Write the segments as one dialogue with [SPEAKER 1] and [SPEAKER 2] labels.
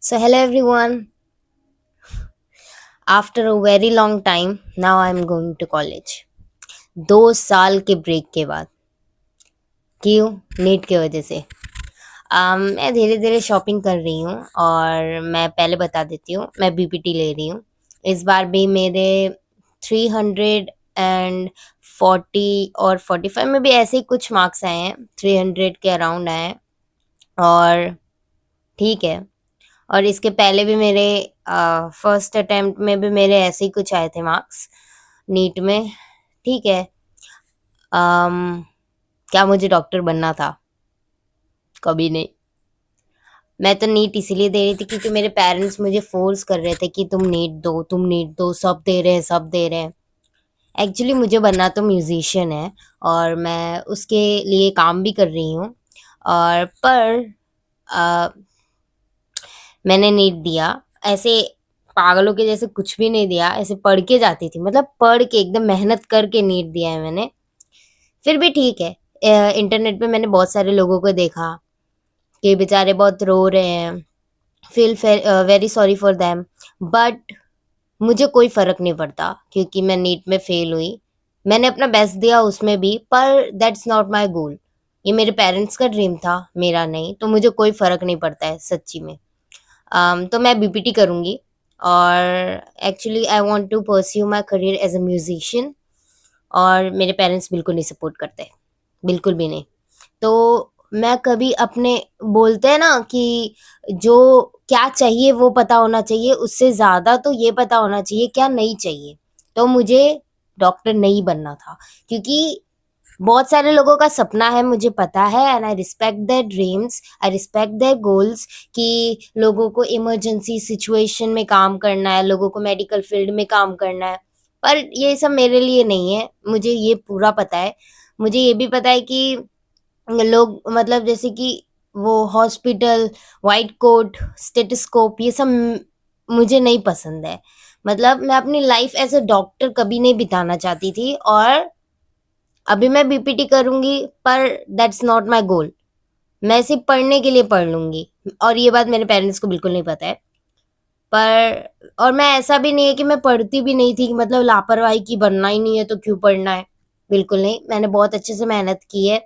[SPEAKER 1] So, hello everyone. After a very long time, now I'm going to college. 2 साल के break के बाद। क्यों? नीट की वजह से। मैं धीरे धीरे शॉपिंग कर रही हूँ और मैं पहले बता देती हूँ, मैं बीपीटी ले रही हूँ। इस बार भी मेरे 340 और 45 में भी ऐसे ही कुछ मार्क्स आए हैं, 300 के अराउंड आए हैं और ठीक है। और इसके पहले भी मेरे फर्स्ट अटेम्प्ट में भी मेरे ऐसे ही कुछ आए थे मार्क्स नीट में। ठीक है। अम, क्या मुझे डॉक्टर बनना था? कभी नहीं। मैं तो नीट इसीलिए दे रही थी क्योंकि मेरे पेरेंट्स मुझे फोर्स कर रहे थे कि तुम नीट दो, सब दे रहे हैं, सब दे रहे हैं। एक्चुअली मुझे बनना तो म्यूजिशियन है और मैं उसके लिए काम भी कर रही हूँ। और पर अ, मैंने नीट दिया ऐसे पागलों के जैसे, कुछ भी नहीं दिया, ऐसे पढ़ के जाती थी, मतलब पढ़ के एकदम मेहनत करके नीट दिया है मैंने। फिर भी ठीक है। इंटरनेट पे मैंने बहुत सारे लोगों को देखा कि बेचारे बहुत रो रहे हैं। Feel very sorry for them. But मुझे कोई फर्क नहीं पड़ता क्योंकि मैं नीट में फेल हुई। मैंने अपना बेस्ट दिया उसमें भी, पर दैट्स नॉट माई गोल। ये मेरे पेरेंट्स का ड्रीम था, मेरा नहीं, तो मुझे कोई फर्क नहीं पड़ता है सच्ची में। तो मैं बीपीटी करूँगी और actually I want to pursue my career as a musician. और मेरे पेरेंट्स बिल्कुल नहीं सपोर्ट करते, बिल्कुल भी नहीं। तो मैं कभी अपने, बोलते हैं ना कि जो क्या चाहिए वो पता होना चाहिए, उससे ज़्यादा तो ये पता होना चाहिए क्या नहीं चाहिए। तो मुझे डॉक्टर नहीं बनना था क्योंकि बहुत सारे लोगों का सपना है, मुझे पता है, and I respect their dreams, I respect their goals कि लोगों को इमरजेंसी सिचुएशन में काम करना है, लोगों को मेडिकल फील्ड में काम करना है। पर ये सब मेरे लिए नहीं है, मुझे ये पूरा पता है। मुझे ये भी पता है कि लोग, मतलब जैसे कि वो हॉस्पिटल, व्हाइट कोट, स्टेथोस्कोप, ये सब मुझे नहीं पसंद है। मतलब मैं अपनी लाइफ एज अ डॉक्टर कभी नहीं बिताना चाहती थी और अभी मैं बीपीटी करूँगी, पर दैट्स नॉट माय गोल। मैं सिर्फ़ पढ़ने के लिए पढ़ लूँगी और ये बात मेरे पेरेंट्स को बिल्कुल नहीं पता है। पर और मैं, ऐसा भी नहीं है कि मैं पढ़ती भी नहीं थी कि मतलब लापरवाही की, बनना ही नहीं है तो क्यों पढ़ना है? बिल्कुल नहीं, मैंने बहुत अच्छे से मेहनत की है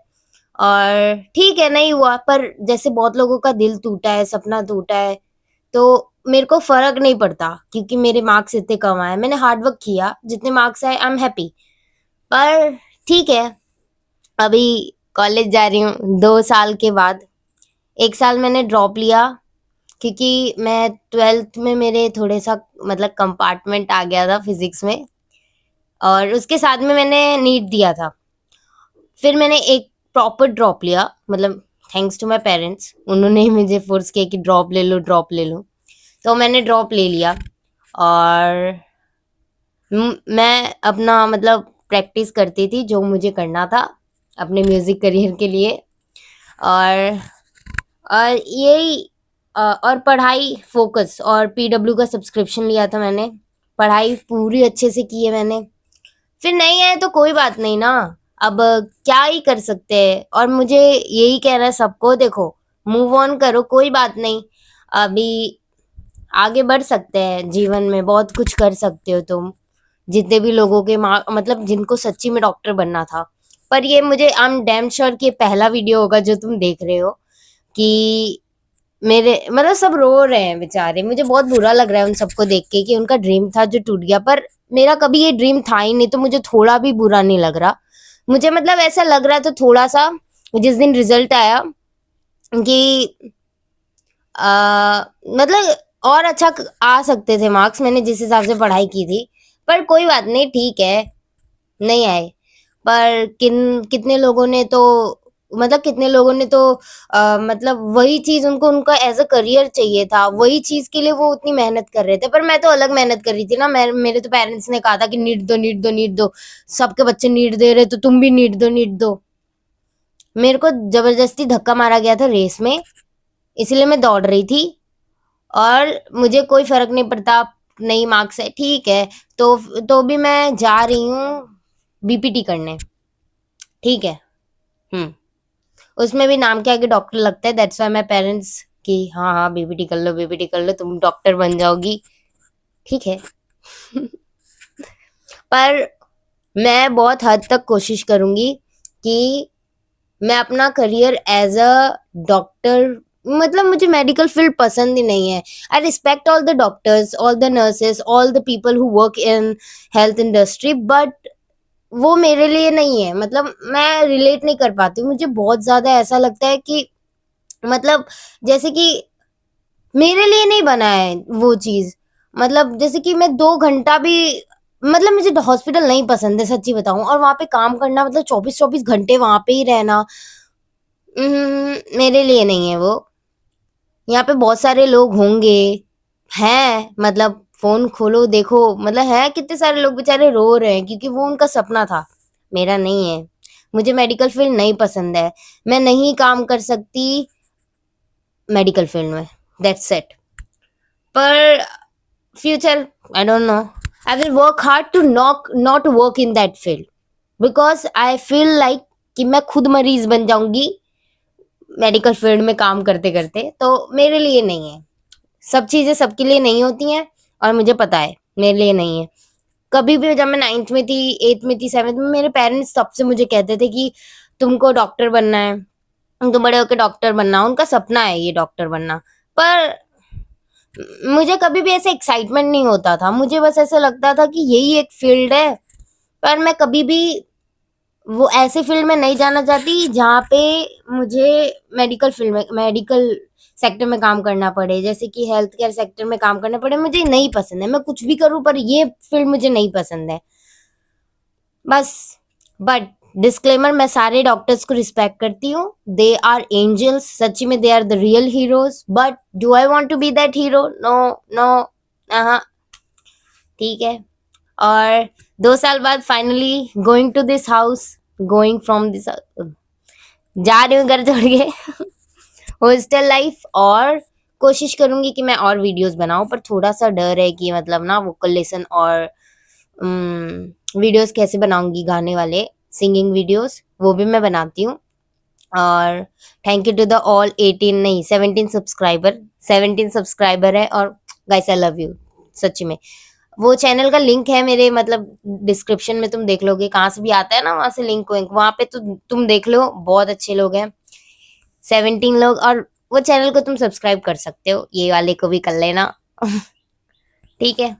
[SPEAKER 1] और ठीक है, नहीं हुआ, पर जैसे बहुत लोगों का दिल टूटा है, सपना टूटा है, तो मेरे को फ़र्क नहीं पड़ता क्योंकि मेरे मार्क्स इतने कम आए। मैंने हार्ड वर्क किया, जितने मार्क्स आए आई एम हैप्पी। पर ठीक है, अभी कॉलेज जा रही हूँ 2 साल के बाद। 1 साल मैंने ड्रॉप लिया क्योंकि मैं 12th में मेरे थोड़े सा, मतलब कंपार्टमेंट आ गया था फिजिक्स में और उसके साथ में मैंने नीट दिया था। फिर मैंने एक प्रॉपर ड्रॉप लिया, मतलब थैंक्स टू माय पेरेंट्स, उन्होंने ही मुझे फोर्स किया कि ड्रॉप ले लो, ड्रॉप ले लो। तो मैंने ड्रॉप ले लिया और मैं अपना, मतलब प्रैक्टिस करती थी जो मुझे करना था अपने म्यूज़िक करियर के लिए। और यही और पढ़ाई फ़ोकस, और पीडब्ल्यू का सब्सक्रिप्शन लिया था मैंने। पढ़ाई पूरी अच्छे से की है मैंने। फिर नहीं आए तो कोई बात नहीं ना, अब क्या ही कर सकते हैं। और मुझे यही कहना है सबको, देखो, मूव ऑन करो, कोई बात नहीं। अभी आगे बढ़ सकते हैं जीवन में, बहुत कुछ कर सकते हो तुम। जितने भी लोगों के मतलब जिनको सच्ची में डॉक्टर बनना था। पर ये मुझे आई एम डैम श्योर कि ये पहला वीडियो होगा जो तुम देख रहे हो कि मेरे, मतलब सब रो रहे हैं बेचारे। मुझे बहुत बुरा लग रहा है उन सबको देख के कि उनका ड्रीम था जो टूट गया। पर मेरा कभी ये ड्रीम था ही नहीं, तो मुझे थोड़ा भी बुरा नहीं लग रहा। मुझे मतलब ऐसा लग रहा था थोड़ा सा, जिस दिन रिजल्ट आया, कि मतलब और अच्छा आ सकते थे मार्क्स, मैंने जिस हिसाब से पढ़ाई की थी। पर कोई बात नहीं, ठीक है, नहीं आए। पर कितने लोगों ने तो, मतलब कितने लोगों ने तो मतलब वही चीज उनको, उनका एज अ करियर चाहिए था, वही चीज के लिए वो उतनी मेहनत कर रहे थे। पर मैं तो अलग मेहनत कर रही थी ना। मैं, मेरे तो पेरेंट्स ने कहा था कि नीट दो, नीट दो, नीट दो, सबके बच्चे नीट दे रहे तो तुम भी नीट दो, नीट दो। मेरे को जबरदस्ती धक्का मारा गया था रेस में, इसलिए मैं दौड़ रही थी। और मुझे कोई फर्क नहीं पड़ता, नहीं मार्क्स है ठीक है। तो भी मैं जा रही हूँ बीपीटी करने। ठीक है। हम्म। उसमें भी नाम के आगे डॉक्टर लगता है, दैट्स व्हाई माय पेरेंट्स कि हाँ हाँ बीपीटी कर लो, बीपीटी कर लो, तुम डॉक्टर बन जाओगी, ठीक है। पर मैं बहुत हद तक कोशिश करूंगी कि मैं अपना करियर एज अ डॉक्टर, मतलब मुझे मेडिकल फील्ड पसंद ही नहीं है। I respect all the doctors, all the nurses, all the people who work in health industry, but वो मेरे लिए नहीं है। मतलब मैं रिलेट नहीं कर पाती हूँ। मुझे बहुत ज्यादा ऐसा लगता है कि मतलब जैसे कि मेरे लिए नहीं बना है वो चीज। मतलब जैसे कि मैं 2 घंटा भी, मतलब मुझे हॉस्पिटल नहीं पसंद है सच्ची बताऊं, और वहां पे काम करना, मतलब 24-24 घंटे वहां पे ही रहना, मेरे लिए नहीं है वो। यहाँ पे बहुत सारे लोग होंगे, हैं, मतलब फोन खोलो देखो, मतलब है कितने सारे लोग बेचारे रो रहे हैं क्योंकि वो उनका सपना था, मेरा नहीं है। मुझे मेडिकल फील्ड नहीं पसंद है, मैं नहीं काम कर सकती मेडिकल फील्ड में, दैट्स इट। पर future, I don't know, I will work hard to not work in that field, because I feel like कि मैं खुद मरीज बन जाऊंगी मेडिकल फील्ड में काम करते करते, तो मेरे लिए नहीं है। सब चीजें सबके लिए नहीं होती हैं, और मुझे पता है मेरे लिए नहीं है। कभी भी जब मैं 9th में थी, 8th में थी, 7th में, मेरे पेरेंट्स तब से मुझे कहते थे कि तुमको डॉक्टर बनना है, तुमको बड़े होकर डॉक्टर बनना, उनका सपना है ये डॉक्टर बनना। पर मुझे कभी भी ऐसे एक्साइटमेंट नहीं होता था, मुझे बस ऐसा लगता था कि यही एक फील्ड है। पर मैं कभी भी वो ऐसे फील्ड में नहीं जाना चाहती जहाँ पे मुझे मेडिकल सेक्टर में काम करना पड़े, जैसे कि हेल्थ केयर सेक्टर में काम करना पड़े, मुझे नहीं पसंद है। मैं कुछ भी करूँ पर ये फील्ड मुझे नहीं पसंद है, बस। बट डिस्क्लेमर, मैं सारे डॉक्टर्स को रिस्पेक्ट करती हूँ, दे आर एंजल्स, सच्ची में they are the real heroes. But do I want to be that hero? No, no, हाँ, ठीक है। और 2 साल बाद finally going to this house, going from this, जा रही हूँ घर छोड़ के हॉस्टल लाइफ। और कोशिश करूंगी कि मैं और वीडियोस बनाऊं, पर थोड़ा सा डर है कि मतलब ना वोकल लेसन और वीडियोस कैसे बनाऊंगी, गाने वाले सिंगिंग वीडियोस वो भी मैं बनाती हूँ। और thank you to the all 18 नहीं 17 सब्सक्राइबर, 17 सब्सक्राइबर है। और गाइस आई लव यू, सच्ची में। वो चैनल का लिंक है मेरे, मतलब डिस्क्रिप्शन में तुम देख लोगे, कहाँ से भी आता है ना वहां से लिंक विंक, वहां पे तो तुम देख लो, बहुत अच्छे लोग हैं 17 लोग। और वो चैनल को तुम सब्सक्राइब कर सकते हो, ये वाले को भी कर लेना ठीक है।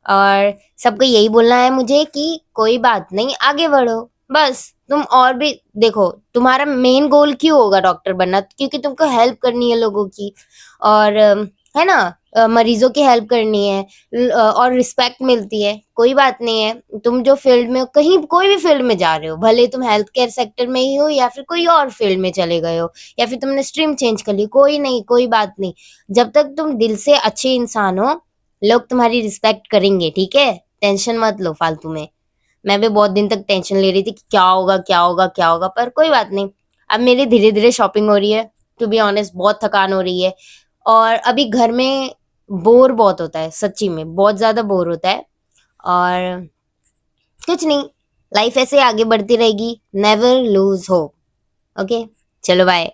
[SPEAKER 1] और सबको यही बोलना है मुझे कि कोई बात नहीं, आगे बढ़ो, बस। तुम और भी देखो, तुम्हारा मेन गोल क्यों होगा डॉक्टर बनना? क्योंकि तुमको हेल्प करनी है लोगों की, और है ना, मरीजों की हेल्प करनी है, और रिस्पेक्ट मिलती है। कोई बात नहीं है, तुम जो फील्ड में, कहीं कोई भी फील्ड में जा रहे हो, भले तुम हेल्थ केयर सेक्टर में ही हो या फिर कोई और फील्ड में चले गए हो, या फिर तुमने स्ट्रीम चेंज कर ली, कोई नहीं, कोई बात नहीं। जब तक तुम दिल से अच्छे इंसान हो, लोग तुम्हारी रिस्पेक्ट करेंगे, ठीक है। टेंशन मत लो फालतू में। मैं भी बहुत दिन तक टेंशन ले रही थी कि क्या होगा, क्या होगा, क्या होगा, पर कोई बात नहीं। अब मेरी धीरे धीरे शॉपिंग हो रही है, टू बी ऑनेस्ट बहुत थकान हो रही है। और अभी घर में बोर बहुत होता है, सच्ची में बहुत ज्यादा बोर होता है। और कुछ नहीं, लाइफ ऐसे आगे बढ़ती रहेगी, नेवर लूज होप। ओके, चलो बाय।